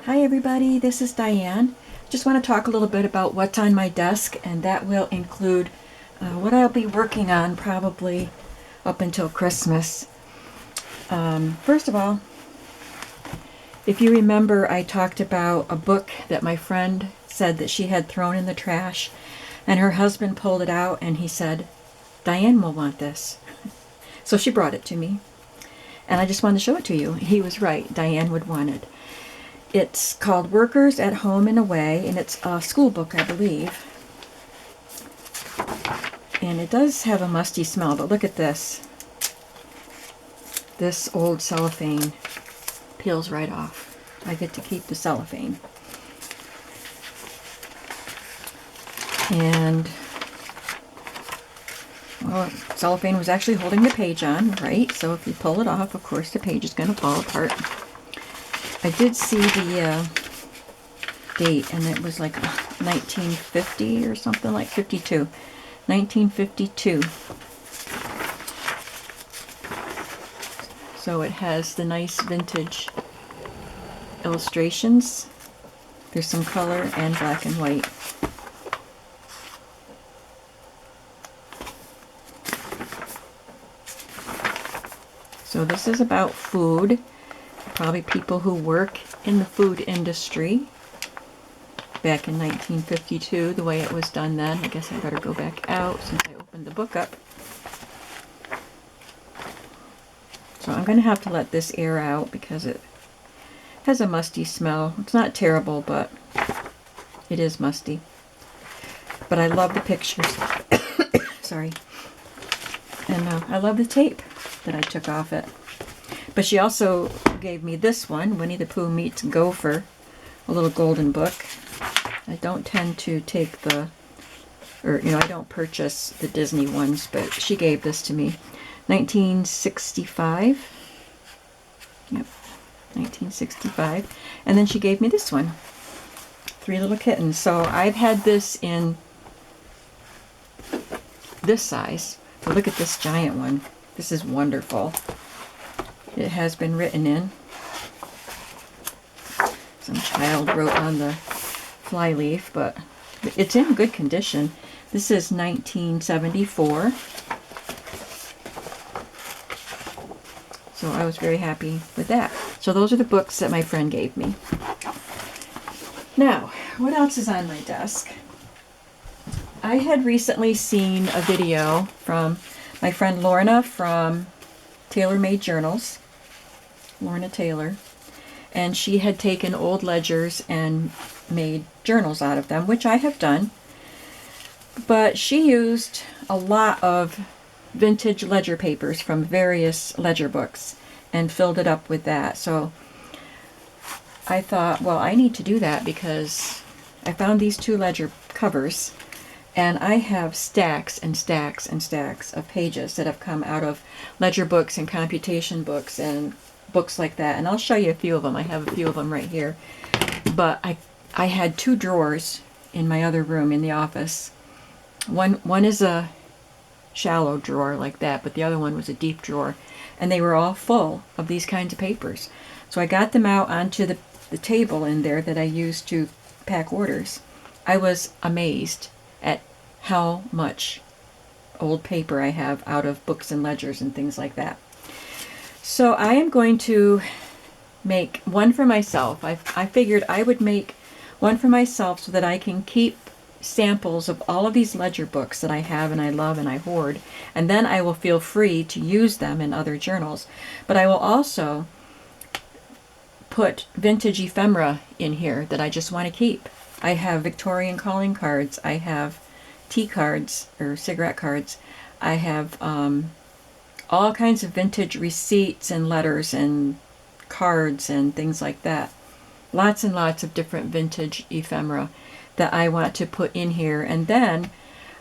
Hi everybody, this is Diane. Just want to talk a little bit about what's on my desk, and that will include what I'll be working on probably up until Christmas. First of all, if you remember, I talked about a book that my friend said that she had thrown in the trash, and her husband pulled it out and he said, Diane will want this. So she brought it to me, and I just wanted to show it to you. He was right, Diane would want it. It's called Workers at Home and Away, and it's a school book, I believe. And it does have a musty smell, but look at this. This old cellophane peels right off. I get to keep the cellophane. And, well, cellophane was actually holding the page on, right? So if you pull it off, of course, the page is going to fall apart. I did see the date, and it was like 1950 or something, like 52. 1952. So it has the nice vintage illustrations. There's some color and black and white. So this is about food. Probably people who work in the food industry. Back in 1952, the way it was done then. I guess I better go back out since I opened the book up. So I'm going to have to let this air out because it has a musty smell. It's not terrible, but it is musty. But I love the pictures. Sorry. And I love the tape that I took off it. But she also gave me this one, Winnie the Pooh Meets Gopher, a little golden book. I don't tend to take I don't purchase the Disney ones, but she gave this to me. 1965. Yep, 1965. And then she gave me this one, Three Little Kittens. So I've had this in this size. But look at this giant one. This is wonderful. It has been written in. Some child wrote on the flyleaf, but it's in good condition. This is 1974. So I was very happy with that. So those are the books that my friend gave me. Now, what else is on my desk? I had recently seen a video from my friend Lorna from Taylor Made Journals. Lorna Taylor, and she had taken old ledgers and made journals out of them, which I have done, but she used a lot of vintage ledger papers from various ledger books and filled it up with that. So I thought, well, I need to do that because I found these two ledger covers, and I have stacks and stacks and stacks of pages that have come out of ledger books and computation books and books like that, and I'll show you a few of them. I have a few of them right here, but I had two drawers in my other room in the office. One is a shallow drawer like that, but the other one was a deep drawer, and they were all full of these kinds of papers. So I got them out onto the table in there that I used to pack orders. I was amazed at how much old paper I have out of books and ledgers and things like that. So I am going to make one for myself. I figured I would make one for myself so that I can keep samples of all of these ledger books that I have and I love and I hoard, and then I will feel free to use them in other journals. But I will also put vintage ephemera in here that I just want to keep. I have Victorian calling cards. I have tea cards or cigarette cards. I have all kinds of vintage receipts and letters and cards and things like that. Lots and lots of different vintage ephemera that I want to put in here, and then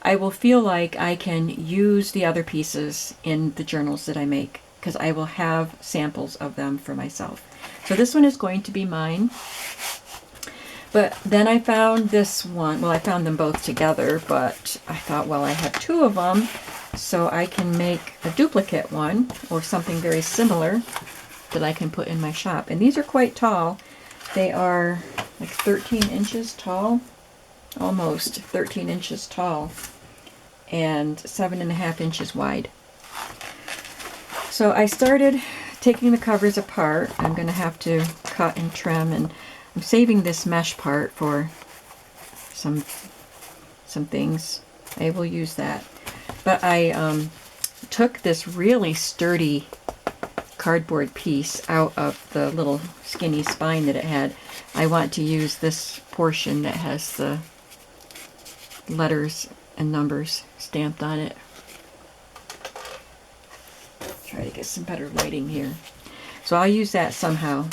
I will feel like I can use the other pieces in the journals that I make because I will have samples of them for myself. So this one is going to be mine. But then I found this one. Well, I found them both together, but I thought, well, I have two of them, so I can make a duplicate one or something very similar that I can put in my shop. And these are quite tall. They are like 13 inches tall, almost 13 inches tall, and 7.5 inches wide. So I started taking the covers apart. I'm going to have to cut and trim, and I'm saving this mesh part for some things. I will use that. But I took this really sturdy cardboard piece out of the little skinny spine that it had. I want to use this portion that has the letters and numbers stamped on it. Try to get some better lighting here. So I'll use that somehow.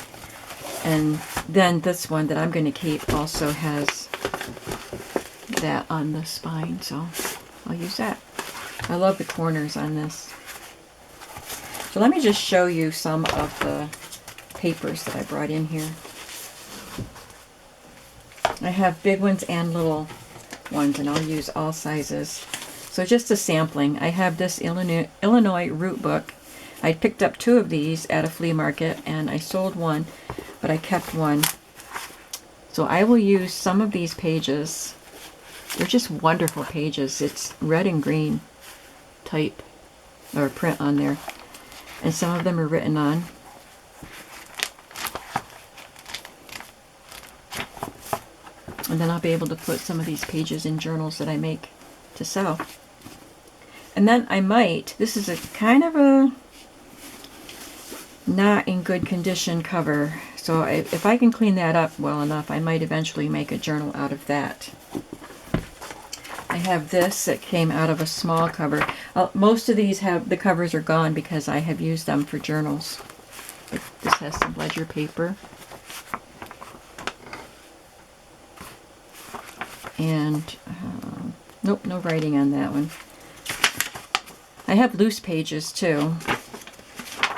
And then this one that I'm going to keep also has that on the spine, so I'll use that. I love the corners on this. So let me just show you some of the papers that I brought in here. I have big ones and little ones, and I'll use all sizes. So just a sampling. I have this Illinois root book. I picked up 2 of these at a flea market, and I sold one, but I kept one. So I will use some of these pages. They're just wonderful pages. It's red and green type or print on there, and some of them are written on. And then I'll be able to put some of these pages in journals that I make to sell. And then I might, this is a kind of a not in good condition cover, so if I can clean that up well enough, I might eventually make a journal out of that. I have this that came out of a small cover. Most of these have, the covers are gone because I have used them for journals. But this has some ledger paper. And, nope, no writing on that one. I have loose pages too.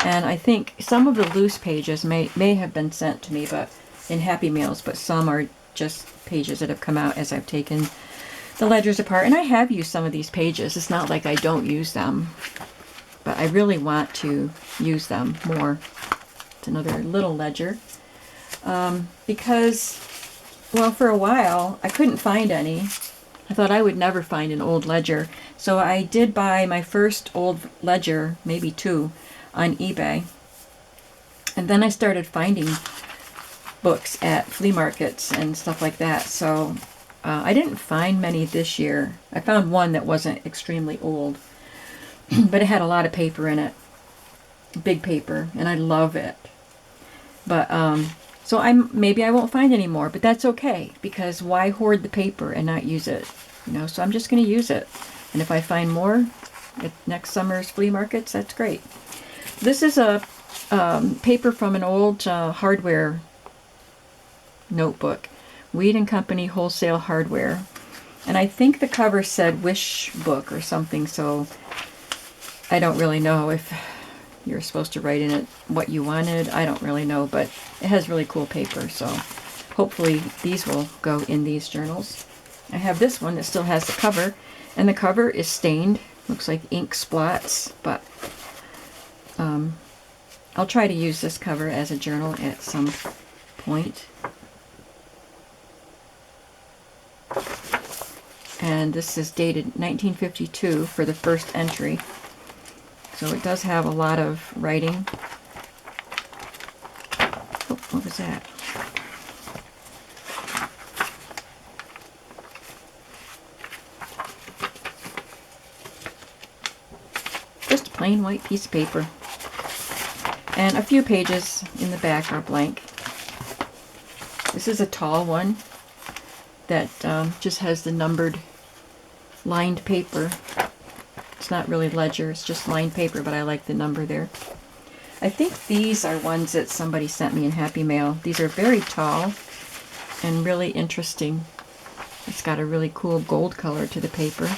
And I think some of the loose pages may have been sent to me but in Happy Mails, but some are just pages that have come out as I've taken the ledgers apart. And I have used some of these pages. It's not like I don't use them, but I really want to use them more. It's another little ledger. Because, well, for a while I couldn't find any. I thought I would never find an old ledger. So I did buy my first old ledger, maybe 2, on eBay. And then I started finding books at flea markets and stuff like that. So I didn't find many this year. I found one that wasn't extremely old, but it had a lot of paper in it. Big paper, and I love it. But so maybe I won't find any more, but that's okay, because why hoard the paper and not use it? You know, so I'm just going to use it. And if I find more at next summer's flea markets, that's great. This is a paper from an old hardware notebook. Weed and Company Wholesale Hardware. And I think the cover said Wish Book or something, so I don't really know if you're supposed to write in it what you wanted. I don't really know, but it has really cool paper, so hopefully these will go in these journals. I have this one that still has the cover, and the cover is stained. Looks like ink splats, but I'll try to use this cover as a journal at some point. And this is dated 1952 for the first entry. So it does have a lot of writing. Oh, what was that? Just a plain white piece of paper. And a few pages in the back are blank. This is a tall one that just has the numbered lined paper. It's not really ledger, it's just lined paper, but I like the number there. I think these are ones that somebody sent me in Happy Mail. These are very tall and really interesting. It's got a really cool gold color to the paper.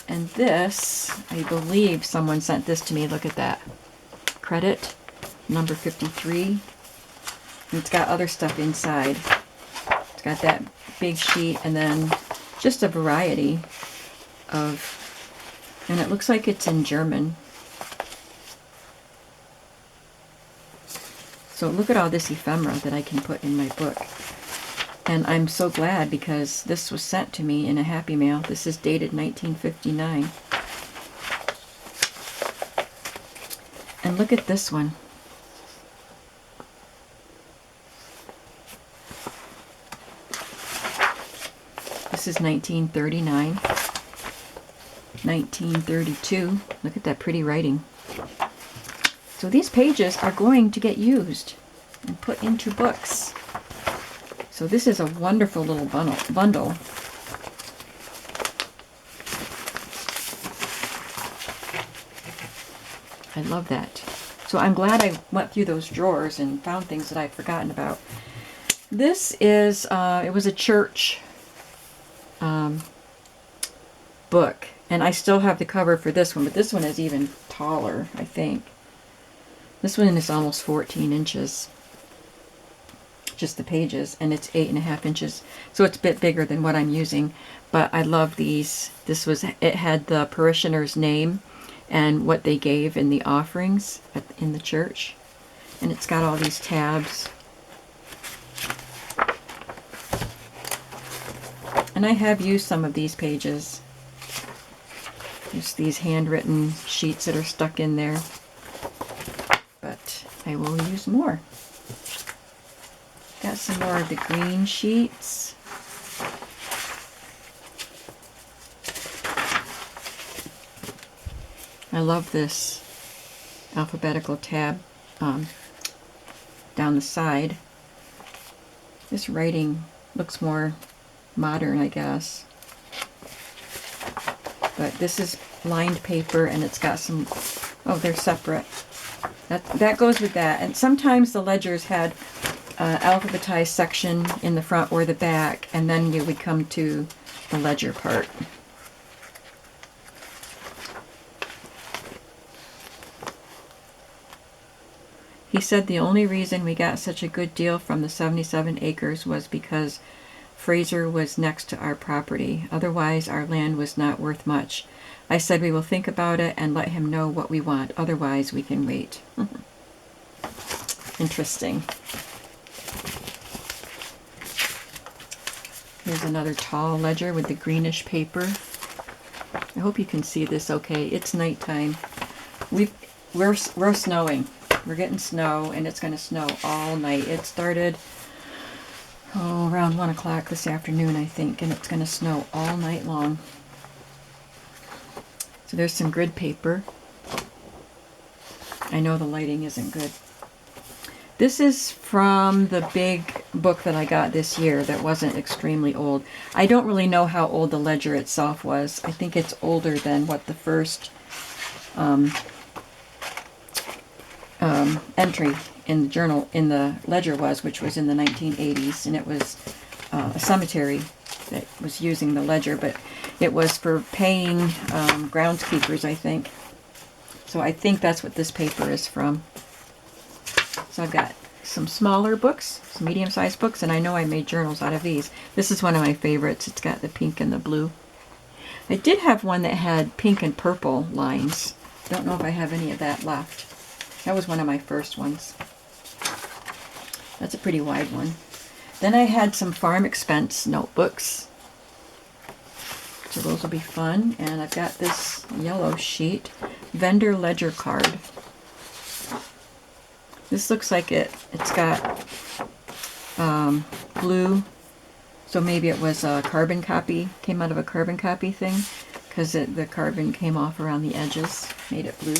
And this, I believe someone sent this to me. Look at that. Credit, number 53. And it's got other stuff inside. It's got that big sheet and then just a variety of, and it looks like it's in German. So look at all this ephemera that I can put in my book. And I'm so glad because this was sent to me in a Happy Mail. This is dated 1959. And look at this one. This is 1939. 1932. Look at that pretty writing. So these pages are going to get used and put into books. So this is a wonderful little bundle. I love that. So I'm glad I went through those drawers and found things that I'd forgotten about. This is, it was a church book. And I still have the cover for this one, but this one is even taller, I think. This one is almost 14 inches. Just the pages, and it's 8.5 inches. So it's a bit bigger than what I'm using. But I love these. It had the parishioner's name and what they gave in the offerings in the church. And it's got all these tabs. And I have used some of these pages. There's these handwritten sheets that are stuck in there. But I will use more. Got some more of the green sheets. I love this alphabetical tab down the side. This writing looks more modern, I guess. But this is lined paper, and it's got some, oh, they're separate. That goes with that. And sometimes the ledgers had alphabetized section in the front or the back, and then you would come to the ledger part. He said the only reason we got such a good deal from the 77 acres was because Fraser was next to our property. Otherwise, our land was not worth much. I said we will think about it and let him know what we want. Otherwise, we can wait. Interesting. Here's another tall ledger with the greenish paper. I hope you can see this okay. It's nighttime. We're snowing. We're getting snow, and it's going to snow all night. It started around 1 o'clock this afternoon, I think, and it's going to snow all night long. So there's some grid paper. I know the lighting isn't good. This is from the big book that I got this year that wasn't extremely old. I don't really know how old the ledger itself was. I think it's older than what the first entry in the journal, in the ledger was, which was in the 1980s, and it was a cemetery that was using the ledger, but it was for paying groundskeepers, I think. So I think that's what this paper is from. So I've got some smaller books, some medium-sized books, and I know I made journals out of these. This is one of my favorites. It's got the pink and the blue. I did have one that had pink and purple lines. Don't know if I have any of that left. That was one of my first ones. That's a pretty wide one. Then I had some farm expense notebooks. So those will be fun. And I've got this yellow sheet, vendor ledger card. This looks like it's got blue, so maybe it was a carbon copy, came out of a carbon copy thing, because the carbon came off around the edges, made it blue.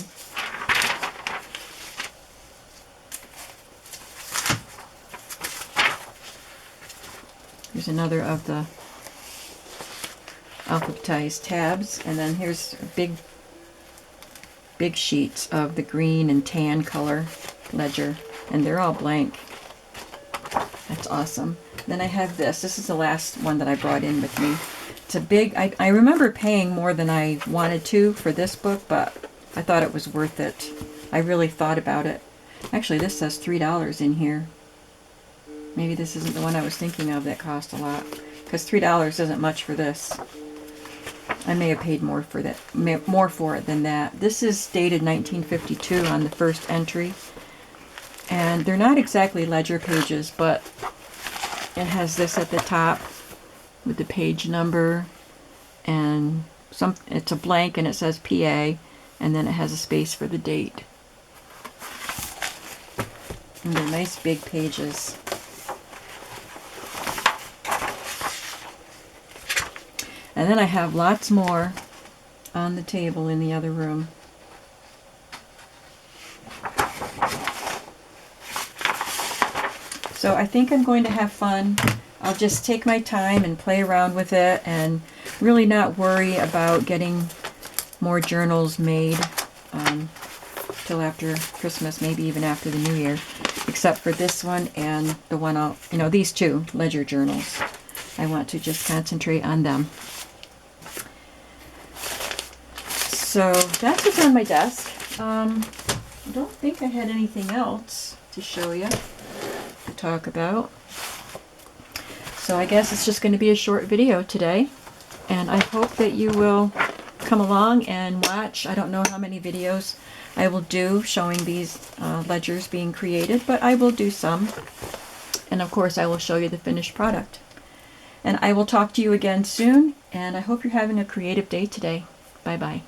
Here's another of the alphabetized tabs, and then here's big sheets of the green and tan color ledger, and they're all blank. That's awesome. Then I have this. This is the last one that I brought in with me. It's a big, I remember paying more than I wanted to for this book, but I thought it was worth it. I really thought about it. Actually, this says $3 in here. Maybe this isn't the one I was thinking of that cost a lot, because $3 isn't much for this. I may have paid more for it than that. This is dated 1952 on the first entry. And they're not exactly ledger pages, but it has this at the top with the page number, and it's a blank and it says PA, and then it has a space for the date. And they're nice big pages. And then I have lots more on the table in the other room. So I think I'm going to have fun. I'll just take my time and play around with it and really not worry about getting more journals made till after Christmas, maybe even after the New Year, except for this one and the one these two ledger journals. I want to just concentrate on them. So that's what's on my desk. I don't think I had anything else to show you, to talk about. So I guess it's just going to be a short video today. And I hope that you will come along and watch. I don't know how many videos I will do showing these ledgers being created, but I will do some. And of course I will show you the finished product. And I will talk to you again soon, and I hope you're having a creative day today. Bye-bye.